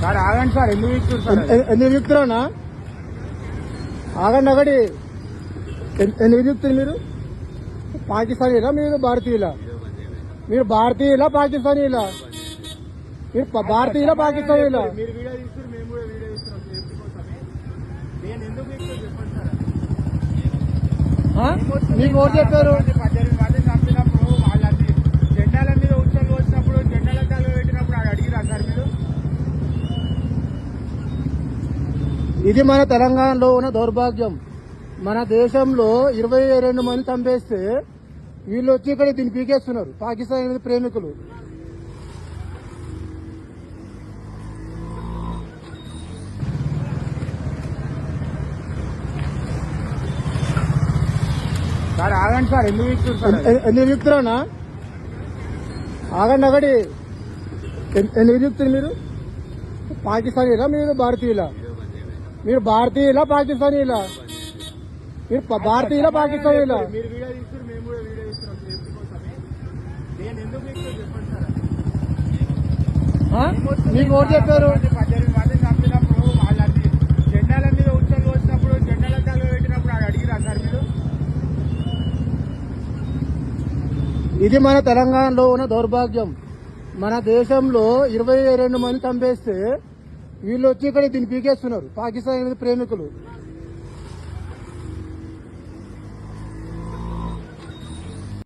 Sir ఆగండి sir, ఎందుకు ఇస్తున్నారు సార్? ఎందుకు చెప్తున్నానా? ఆగండి ఒకటి. ఎందుకు చెప్తున్నారు మీరు? పాకిస్తానీలా మీరు భారతీయులా? మీరు భారతీయులా పాకిస్తానీలా? మీరు భారతీయులా పాకిస్తానీలా? మీరు వీడియో తీసుకుని మేము కూడా వీడియో ఇస్తున్నాం సేఫ్టీ కోసమే. నేను ఎందుకు మీకు చెప్పండి సార్. మీకు ఓటు చెప్పారు? 18 మంది చంపినప్పుడు వాళ్ళందరి జెండాల మీద ఉత్సవాలు వచ్చినప్పుడు జెండాల తల పెట్టినప్పుడు అది అడిగిరా సార్ మీరు? ఇది మన తెలంగాణలో ఉన్న దౌర్భాగ్యం. మన దేశంలో 22 మంది చంపేస్తే వీళ్ళు వచ్చి ఇక్కడ దీన్ని పీకేస్తున్నారు. పాకిస్తాన్ ప్రేమికులు. సార్ ఆగండి సార్, ఎందుకు ఇస్తున్నారు సార్? ఎందుకు చెప్తున్నానా? ఆగండి ఒకటి. ఎందుకు చెప్తున్నారు మీరు? పాకిస్తానీలా మీరు భారతీయులా? మీరు భారతీయులా పాకిస్తానీలా? మీరు భారతీయులా పాకిస్తానీలా? మీరు వీడియో తీసుకుని మేము కూడా వీడియో ఇస్తున్నాం సేఫ్టీ కోసమే. నేను ఎందుకు మీకు చెప్పండి సార్. మీకు ఓటు చెప్పారు? 18 మంది చంపినప్పుడు వాళ్ళందరి జెండాల మీద ఉత్సవాలు వచ్చినప్పుడు జెండాల తల పెట్టినప్పుడు అది అడిగిరా సార్ మీరు? ఇది మన తెలంగాణలో ఉన్న దౌర్భాగ్యం. మన దేశంలో 22 మంది చంపేస్తే వీళ్ళు వచ్చి ఇక్కడ దీన్ని పీకేస్తున్నారు. పాకిస్తాన్ ప్రేమికులు.